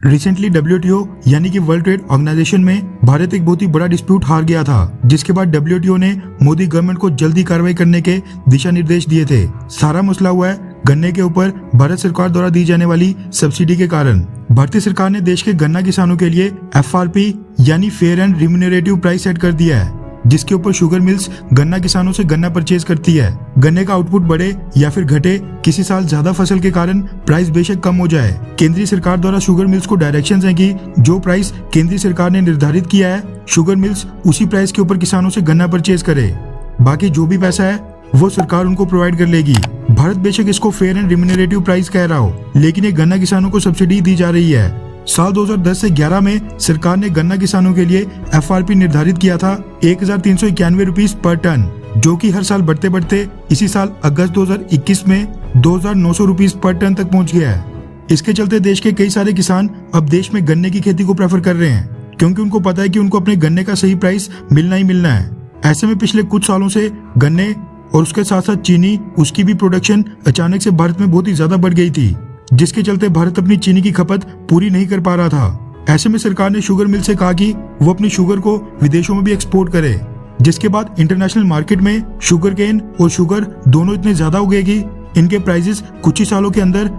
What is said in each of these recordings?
Recently WTO यानी कि world trade organisation में भारत एक बहुत ही बड़ा डिस्प्यूट हार गया था, जिसके बाद डब्ल्यूटीओ ने मोदी गवर्नमेंट को जल्दी कार्रवाई करने के दिशा निर्देश दिए थे। सारा मसला हुआ है गन्ने के ऊपर भारत सरकार द्वारा दी जाने वाली सब्सिडी के कारण। भारतीय सरकार ने देश के गन्ना किसानों के लिए FRP यानी fair and remunerative price set कर दिया है, जिसके ऊपर शुगर मिल्स गन्ना किसानों से गन्ना परचेज करती है। गन्ने का आउटपुट बढ़े या फिर घटे, किसी साल ज्यादा फसल के कारण प्राइस बेशक कम हो जाए, केंद्रीय सरकार द्वारा शुगर मिल्स को डायरेक्शंस हैं कि जो प्राइस केंद्रीय सरकार ने निर्धारित किया है, शुगर मिल्स उसी प्राइस के ऊपर किसानों से गन्ना परचेज करे। बाकी जो भी पैसा है वो सरकार उनको प्रोवाइड कर लेगी। भारत बेशक इसको फेयर एंड रिम्यूनरेटिव प्राइस कह रहा हो, लेकिन ये गन्ना किसानों को सब्सिडी दी जा रही है। साल 2010 से 11 में सरकार ने गन्ना किसानों के लिए FRP निर्धारित किया था 1391 रुपीज पर टन, जो कि हर साल बढ़ते बढ़ते इसी साल अगस्त 2021 में 2900 रुपीज पर टन तक पहुंच गया है। इसके चलते देश के कई सारे किसान अब देश में गन्ने की खेती को प्रेफर कर रहे हैं, क्योंकि उनको पता है कि उनको अपने गन्ने का सही प्राइस मिलना ही मिलना है। ऐसे में पिछले कुछ सालों से गन्ने और उसके साथ साथ चीनी, उसकी भी प्रोडक्शन अचानक से भारत में बहुत ही ज्यादा बढ़ गई थी, जिसके चलते भारत अपनी चीनी की खपत पूरी नहीं कर पा रहा था। ऐसे में सरकार ने शुगर मिल से कहा कि वो अपनी शुगर को विदेशों में भी एक्सपोर्ट करे, जिसके बाद इंटरनेशनल मार्केट में शुगर केन और शुगर दोनों इतने ज्यादा हो गए कि इनके प्राइसेस कुछ ही सालों के अंदर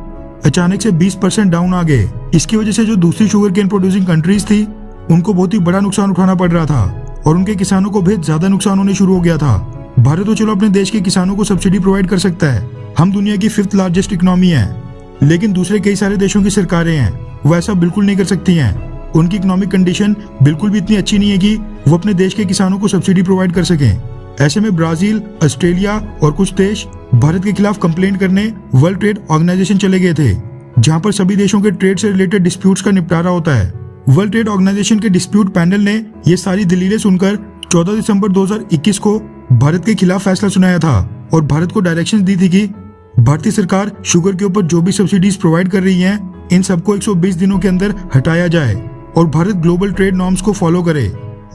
अचानक से 20% डाउन आ गए। इसकी वजह से जो दूसरी शुगर केन प्रोड्यूसिंग कंट्रीज थी, उनको बहुत ही बड़ा नुकसान उठाना पड़ रहा था और उनके किसानों को बेहद ज्यादा नुकसान होने शुरू हो गया था। भारत तो चलो अपने देश के किसानों को सब्सिडी प्रोवाइड कर सकता है, हम दुनिया की 5th लार्जेस्ट इकोनॉमी है, लेकिन दूसरे कई सारे देशों की सरकारें हैं वो ऐसा बिल्कुल नहीं कर सकती हैं। उनकी इकोनॉमिक कंडीशन बिल्कुल भी इतनी अच्छी नहीं है कि वो अपने देश के किसानों को सब्सिडी प्रोवाइड कर सकें। ऐसे में ब्राजील, ऑस्ट्रेलिया और कुछ देश भारत के खिलाफ कंप्लेंट करने वर्ल्ड ट्रेड ऑर्गेनाइजेशन चले गए थे, जहां पर सभी देशों के ट्रेड से रिलेटेड डिस्प्यूट्स का निपटारा होता है। वर्ल्ड ट्रेड ऑर्गेनाइजेशन के डिस्प्यूट पैनल ने ये सारी दलीलें सुनकर 14 दिसंबर 2021 को भारत के खिलाफ फैसला सुनाया था और भारत को डायरेक्शंस दी थी कि भारतीय सरकार शुगर के ऊपर जो भी सब्सिडीज प्रोवाइड कर रही हैं, इन सबको 120 दिनों के अंदर हटाया जाए और भारत ग्लोबल ट्रेड नॉर्म्स को फॉलो करे।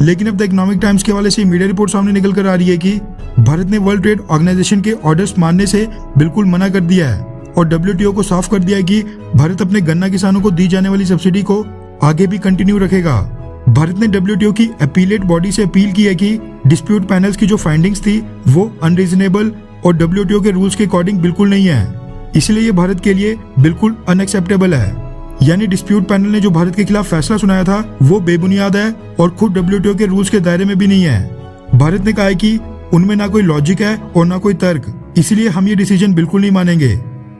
लेकिन अब द इकोनॉमिक टाइम्स के हवाले से मीडिया रिपोर्ट सामने निकल कर आ रही है कि भारत ने वर्ल्ड ट्रेड ऑर्गेनाइजेशन के ऑर्डर्स मानने से बिल्कुल मना कर दिया है और WTO को साफ कर दिया है कि भारत अपने गन्ना किसानों को दी जाने वाली सब्सिडी को आगे भी कंटिन्यू रखेगा। भारत ने WTO की अपीलेट बॉडी से अपील की है कि डिस्प्यूट पैनल्स की जो फाइंडिंग्स थी वो अनरीजनेबल और WTO के रूल्स के अकॉर्डिंग बिल्कुल नहीं है, इसलिए ये भारत के लिए बिल्कुल अनएक्सेप्टेबल है। यानी डिस्प्यूट पैनल ने जो भारत के खिलाफ फैसला सुनाया था वो बेबुनियाद है और खुद WTO के रूल्स के दायरे में भी नहीं है। भारत ने कहा है कि उनमें ना कोई लॉजिक है और ना कोई तर्क, इसलिए हम ये डिसीजन बिल्कुल नहीं मानेंगे।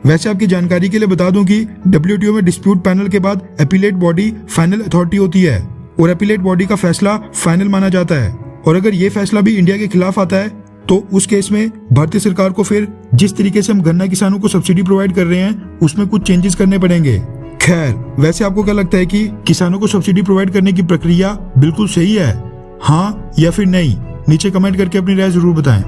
वैसे आपकी जानकारी के लिए बता दूं कि WTO में डिस्प्यूट पैनल के बाद अपीलेट बॉडी फाइनल अथॉरिटी होती है और अपीलेट बॉडी का फैसला फाइनल माना जाता है, और अगर ये फैसला भी इंडिया के खिलाफ आता है तो उस केस में भारतीय सरकार को फिर जिस तरीके से हम गन्ना किसानों को सब्सिडी प्रोवाइड कर रहे हैं उसमें कुछ चेंजेस करने पड़ेंगे। खैर, वैसे आपको क्या लगता है कि किसानों को सब्सिडी प्रोवाइड करने की प्रक्रिया बिल्कुल सही है, हाँ या फिर नहीं? नीचे कमेंट करके अपनी राय जरूर बताएं।